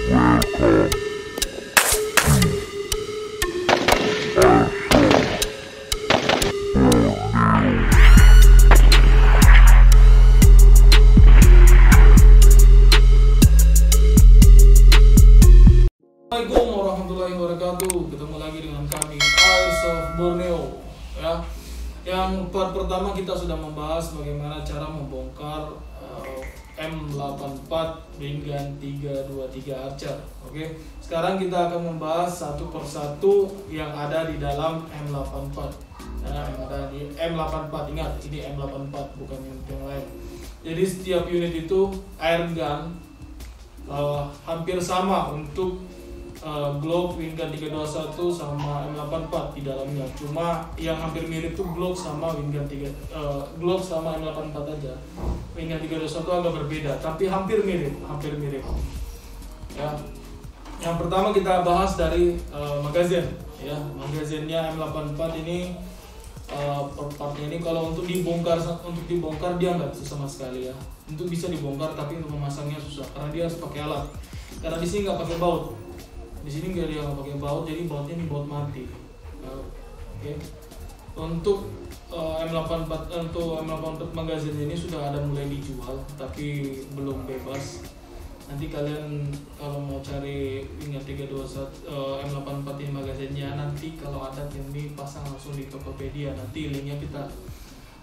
Assalamualaikum warahmatullahi wabarakatuh. Ketemu lagi dengan kami Eyes of Borneo ya. Yang part pertama kita sudah membahas bagaimana cara membongkar M84 Winggun 323 Archer. Oke. Sekarang kita akan membahas satu persatu yang ada di dalam M84. Nah, yang ada di M84, ingat ini M84 bukan yang lain. Jadi setiap unit itu airgun hampir sama untuk Glock Winggun 321 sama M84 di dalamnya. Cuma yang hampir mirip tuh Glock sama Glock sama M84 aja. Winggun 321 agak berbeda, tapi hampir mirip. Ya. Yang pertama kita bahas dari magazin. Ya, magazinnya M84 ini partnya ini kalau untuk dibongkar dia nggak bisa sama sekali ya. Untuk bisa dibongkar tapi untuk memasangnya susah karena dia harus pakai alat. Karena di sini nggak pakai baut. Di sini dia nggak pakai baut, jadi bautnya ini baut mati. Oke. Untuk M84 magazin ini sudah ada mulai dijual, tapi belum bebas. Nanti kalian kalau mau cari Winggun 321 M84 ini magazinnya, nanti kalau ada yang dipasang langsung di Tokopedia. Nanti linknya kita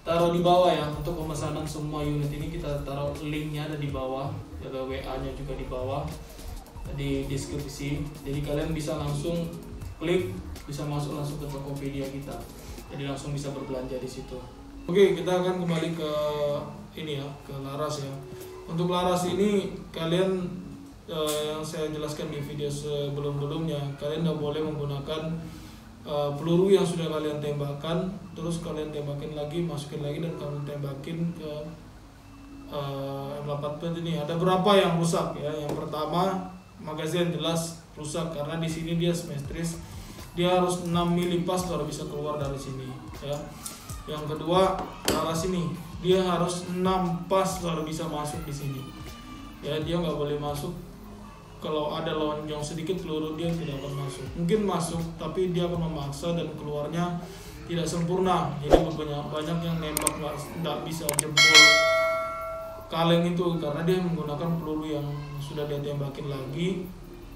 taruh di bawah ya. Untuk pemesanan semua unit ini kita taruh linknya ada di bawah, ada WA-nya juga di bawah di deskripsi. Jadi kalian bisa langsung klik, bisa masuk langsung ke Tokopedia kita. Jadi langsung bisa berbelanja di situ. Oke, kita akan kembali ke ini ya, ke laras ya. Untuk laras ini kalian yang saya jelaskan di video sebelum-sebelumnya, kalian tidak boleh menggunakan peluru yang sudah kalian tembakkan, terus kalian tembakin lagi, masukin lagi dan kalian tembakin ke M84 ini. Ada berapa yang rusak ya? Yang pertama, magazin jelas rusak karena di sini dia simetris, dia harus 6 mili pas baru bisa keluar dari sini ya. Yang kedua, arah sini dia harus 6 pas baru bisa masuk di sini ya. Dia nggak boleh masuk, kalau ada lonjong sedikit peluru dia tidak akan masuk. Mungkin masuk tapi dia akan memaksa dan keluarnya tidak sempurna. Jadi banyak yang nembak nggak bisa jebol kaleng itu karena dia menggunakan peluru yang sudah dia tembakin lagi,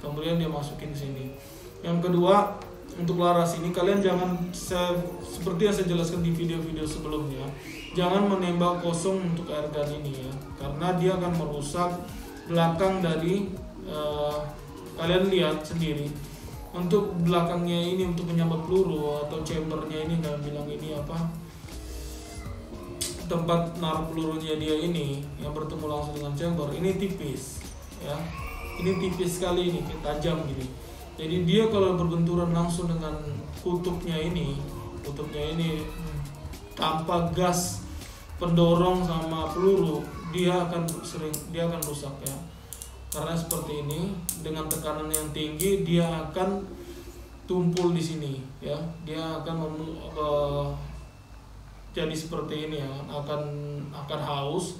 kemudian dia masukin sini. Yang kedua, untuk laras ini kalian jangan seperti yang saya jelaskan di video-video sebelumnya, jangan menembak kosong untuk airgun ini ya, karena dia akan merusak belakang dari kalian lihat sendiri. Untuk belakangnya ini untuk menyambar peluru atau chambernya ini, kalian bilang ini apa, tempat naruh pelurunya dia ini yang bertemu langsung dengan chamber ini tipis ya. Ini tipis sekali, ini tajam gini. Jadi dia kalau berbenturan langsung dengan kutubnya ini tanpa gas pendorong sama peluru, dia akan rusak ya. Karena seperti ini, dengan tekanan yang tinggi dia akan tumpul di sini ya. Dia akan jadi seperti ini ya, akan haus.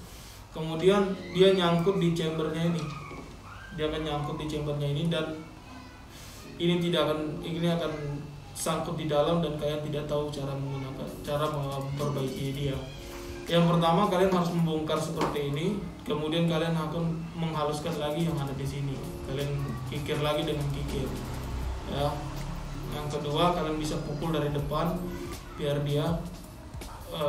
Kemudian dia nyangkut di chambernya ini. Dan ini akan sangkut di dalam dan kalian tidak tahu cara memperbaiki dia. Yang pertama, kalian harus membongkar seperti ini, kemudian kalian akan menghaluskan lagi yang ada di sini. Kalian kikir lagi dengan kikir ya. Yang kedua, kalian bisa pukul dari depan biar dia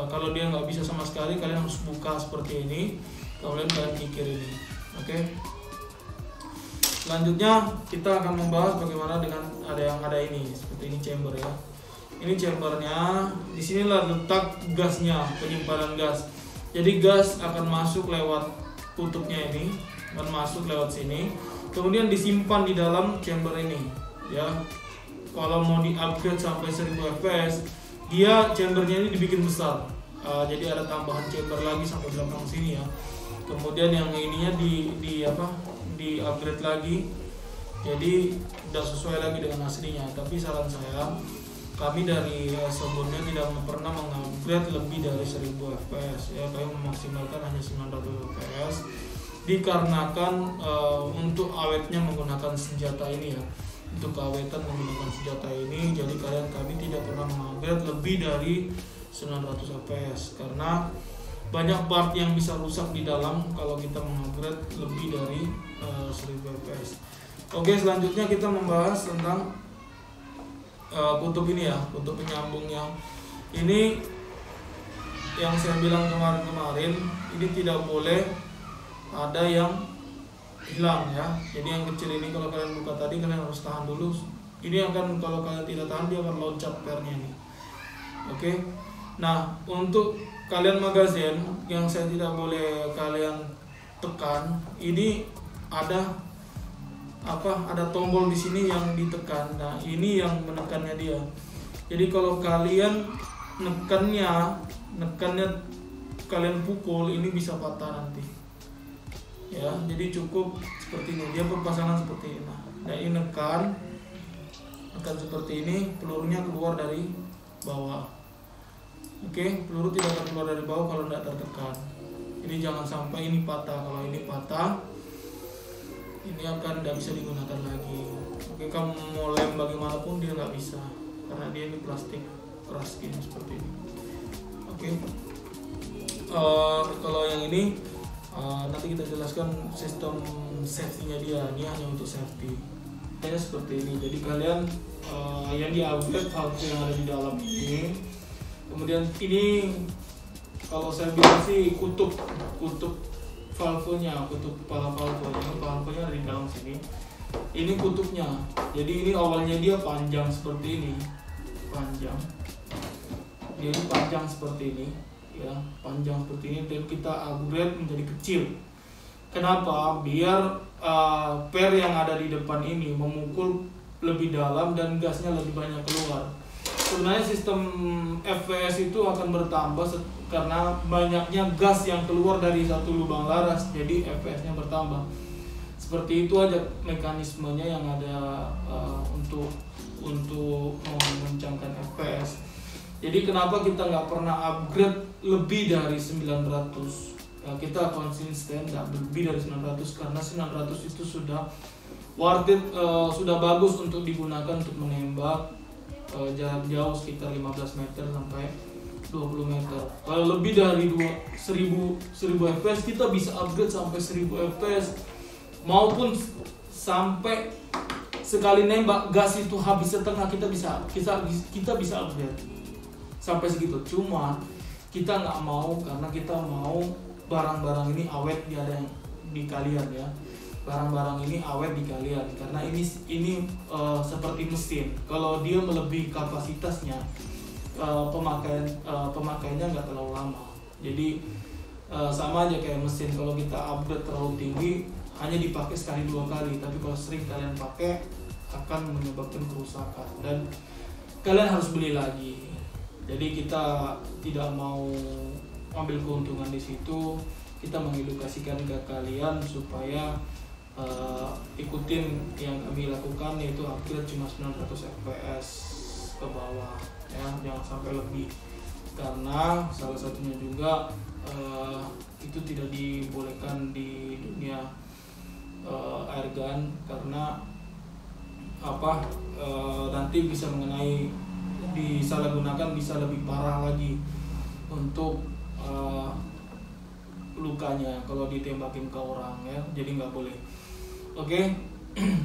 kalau dia nggak bisa sama sekali, kalian harus buka seperti ini, kemudian kalian kikir ini. Oke. Selanjutnya kita akan membahas bagaimana dengan ada ini seperti ini chamber ya. Ini chambernya, di sinilah letak gasnya, penyimpanan gas. Jadi gas akan masuk lewat kutubnya ini, akan masuk lewat sini, kemudian disimpan di dalam chamber ini ya. Kalau mau di-upgrade sampai 1000 fps, dia chambernya ini dibikin besar. Jadi ada tambahan chamber lagi sampai belakang sini ya. Kemudian yang ininya di upgrade lagi, jadi udah sesuai lagi dengan aslinya. Tapi saran saya, kami dari sebelumnya tidak pernah mengupgrade lebih dari 1000 fps ya. Kami memaksimalkan hanya 900 fps dikarenakan untuk awetnya menggunakan senjata ini ya, untuk keawetan menggunakan senjata ini. Jadi kami tidak pernah mengupgrade lebih dari 900 fps karena banyak part yang bisa rusak di dalam kalau kita mengupgrade lebih dari 1000 fps. Oke, selanjutnya kita membahas tentang kutub ini ya, kutub penyambungnya. Ini yang saya bilang kemarin, ini tidak boleh ada yang hilang ya. Jadi yang kecil ini kalau kalian buka tadi, kalian harus tahan dulu. Ini akan, kalau kalian tidak tahan, dia akan loncat pernya ini. Oke. Nah, untuk kalian magazin yang saya tidak boleh kalian tekan, ini ada ada tombol di sini yang ditekan. Nah, ini yang menekannya dia. Jadi kalau kalian nekannya kalian pukul, ini bisa patah nanti. Ya, jadi cukup seperti ini. Dia berpasangan seperti ini. Nah, ini nekan seperti ini, pelurunya keluar dari bawah. Oke, peluru tidak akan keluar dari bawah kalau tidak tertekan. Ini jangan sampai ini patah. Kalau ini patah, ini akan tidak bisa digunakan lagi. Oke, kamu mau lem bagaimanapun dia nggak bisa karena dia ini plastik keras gini seperti ini. Oke, kalau yang ini nanti kita jelaskan sistem safety-nya dia. Ini hanya untuk safety. Kayaknya seperti ini. Jadi kalian yang di-upgrade valve yang ada di dalam ini. Kemudian ini kalau saya bilang sih kutub valvenya, kutub kepala valvenya ada di dalam sini. Ini kutubnya. Jadi ini awalnya dia panjang seperti ini, panjang. Jadi panjang seperti ini, ya, panjang seperti ini. Dan kita upgrade menjadi kecil. Kenapa? Biar per yang ada di depan ini memukul lebih dalam dan gasnya lebih banyak keluar. Sebenarnya sistem FPS itu akan bertambah karena banyaknya gas yang keluar dari satu lubang laras, jadi FPS-nya bertambah. Seperti itu aja mekanismenya yang ada untuk mengencangkan FPS. Jadi kenapa kita nggak pernah upgrade lebih dari 900? Ya, kita konsisten nggak lebih dari 900 karena 900 itu sudah worth it, sudah bagus untuk digunakan untuk menembak jarak jauh sekitar 15 meter sampai 20 meter. Kalau lebih dari 1000 fps kita bisa upgrade sampai 1000 fps, maupun sampai sekali nembak gas itu habis setengah kita bisa upgrade sampai segitu. Cuma kita nggak mau karena kita mau barang-barang ini awet di kalian ya. Barang-barang ini awet di kalian karena ini seperti mesin. Kalau dia melebihi kapasitasnya, pemakaiannya nggak terlalu lama. Jadi sama aja kayak mesin. Kalau kita upgrade terlalu tinggi hanya dipakai sekali 2 kali, tapi kalau sering kalian pakai akan menyebabkan kerusakan dan kalian harus beli lagi. Jadi kita tidak mau ambil keuntungan di situ. Kita mengedukasikan ke kalian supaya ikutin yang kami lakukan, yaitu upgrade cuma 900 fps ke bawah ya, jangan sampai lebih, karena salah satunya juga itu tidak dibolehkan di dunia airgun karena nanti bisa mengenai, disalahgunakan, bisa lebih parah lagi untuk lukanya kalau ditembakin ke orang ya, jadi nggak boleh. Oke,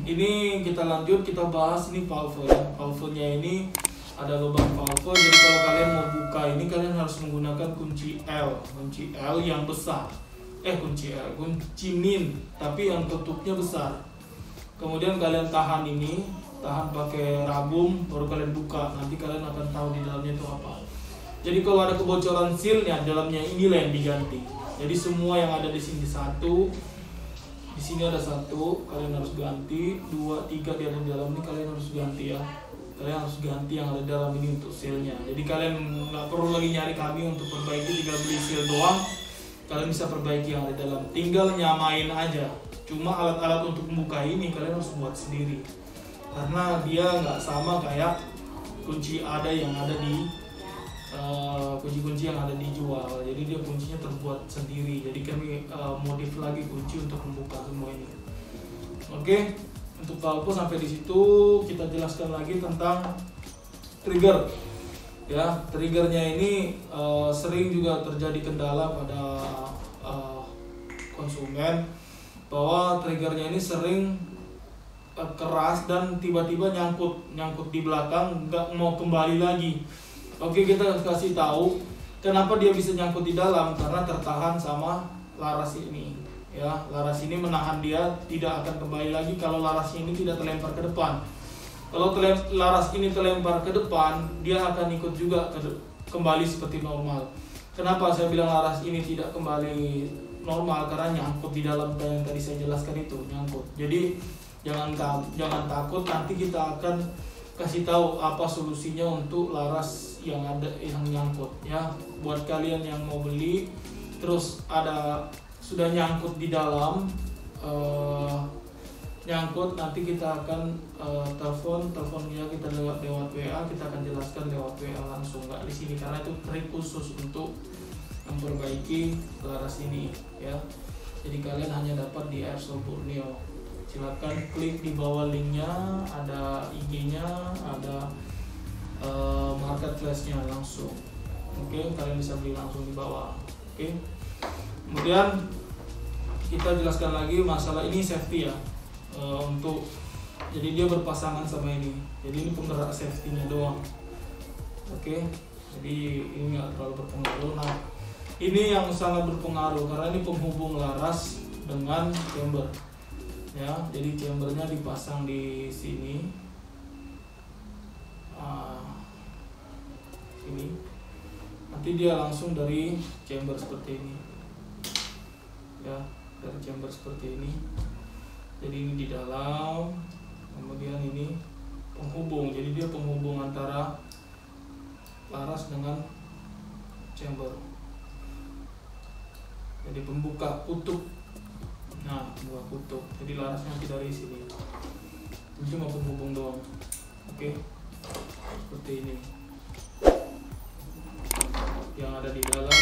ini kita lanjut, kita bahas ini valve ya. Valvenya ini ada lubang valve, jadi kalau kalian mau buka ini kalian harus menggunakan kunci L yang besar. Kunci min, tapi yang tutupnya besar. Kemudian kalian tahan pakai rabum, baru kalian buka. Nanti kalian akan tahu di dalamnya itu apa. Jadi kalau ada kebocoran sealnya, dalamnya inilah yang diganti. Jadi semua yang ada di sini di sini ada 1, kalian harus ganti. 2, 3 di dalam ini kalian harus ganti ya. Kalian harus ganti yang ada dalam ini untuk sealnya. Jadi kalian nggak perlu lagi nyari kami untuk perbaiki, tinggal beli seal doang. Kalian bisa perbaiki yang ada dalam, tinggal nyamain aja. Cuma alat-alat untuk membuka ini kalian harus buat sendiri, karena dia nggak sama kayak kunci yang ada di kunci-kunci yang ada dijual. Jadi dia kuncinya terbuat sendiri. Jadi kami modif lagi kunci untuk membuka semua ini. Oke, untuk valve sampai di situ. Kita jelaskan lagi tentang trigger. Ya, triggernya ini sering juga terjadi kendala pada konsumen, bahwa triggernya ini sering keras dan tiba-tiba nyangkut di belakang, nggak mau kembali lagi. Oke, kita kasih tahu kenapa dia bisa nyangkut di dalam, karena tertahan sama laras ini. Ya, laras ini menahan dia, tidak akan kembali lagi kalau laras ini tidak terlempar ke depan. Kalau laras ini terlempar ke depan, dia akan ikut juga kembali seperti normal. Kenapa saya bilang laras ini tidak kembali normal? Karena nyangkut di dalam, kayak yang tadi saya jelaskan itu, nyangkut. Jadi jangan takut, nanti kita akan kasih tahu apa solusinya untuk laras yang ada yang nyangkut ya. Buat kalian yang mau beli terus sudah nyangkut di dalam, nyangkut, nanti kita akan teleponnya kita lewat WA, kita akan jelaskan lewat WA langsung, nggak di sini, karena itu trik khusus untuk memperbaiki laras ini ya. Jadi kalian hanya dapat di Airsoft Borneo. Silakan klik di bawah linknya, ada IG-nya, ada marketplace-nya langsung. Oke, kalian bisa beli langsung di bawah. Oke. Kemudian kita jelaskan lagi masalah ini safety ya. Jadi dia berpasangan sama ini. Jadi ini penggerak safety-nya doang. Oke. Jadi ini nggak terlalu berpengaruh. Nah, ini yang sangat berpengaruh karena ini penghubung laras dengan chamber. Ya, jadi chambernya dipasang di sini, ini. Nanti dia langsung dari chamber seperti ini, ya, dari chamber seperti ini. Jadi ini di dalam, kemudian ini penghubung. Jadi dia penghubung antara laras dengan chamber. Jadi pembuka kutub. Nah, buah kutub. Jadi larasnya nanti dari sini. Ini cuma penghubung doang. Oke. Seperti ini. Yang ada di dalam.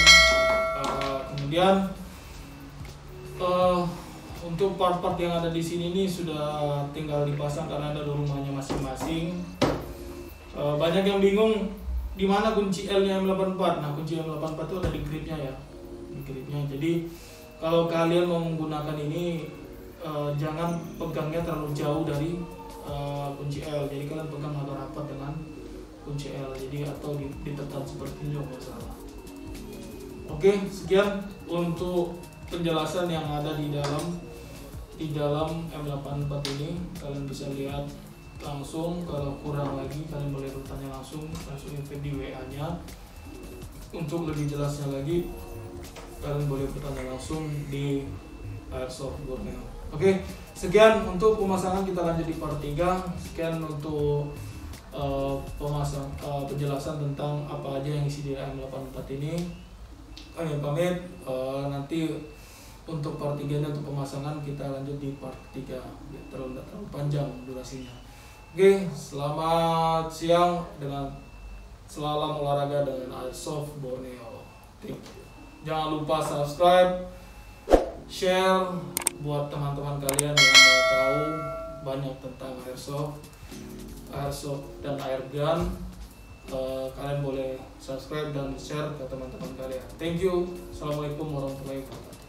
Kemudian untuk part-part yang ada di sini ini sudah tinggal dipasang karena ada di rumahnya masing-masing. Banyak yang bingung di mana kunci L-nya M84. Nah, kunci M84 itu ada di gripnya ya. Di gripnya. Jadi kalau kalian mau menggunakan ini, jangan pegangnya terlalu jauh dari kunci L. Jadi kalian pegang agak rapat dengan kunci L. Jadi atau ditekan seperti ini nggak salah. Oke, sekian untuk penjelasan yang ada di dalam M84 ini. Kalian bisa lihat langsung. Kalau kurang lagi kalian boleh bertanya langsung di WA-nya. Untuk lebih jelasnya lagi, kalian boleh bertanya langsung di Airsoft Borneo. Oke, sekian untuk pemasangan, kita lanjut di part 3. Sekian untuk penjelasan tentang apa aja yang isi di M84 ini. Kami pamit, nanti untuk part 3 untuk pemasangan kita lanjut di part 3, biar terlalu panjang durasinya. Oke, selamat siang dengan selalam olahraga dengan Airsoft Borneo. Jangan lupa subscribe, share buat teman-teman kalian yang mau tahu banyak tentang airsoft dan airgun. Kalian boleh subscribe dan share ke teman-teman kalian. Thank you. Assalamualaikum warahmatullahi wabarakatuh.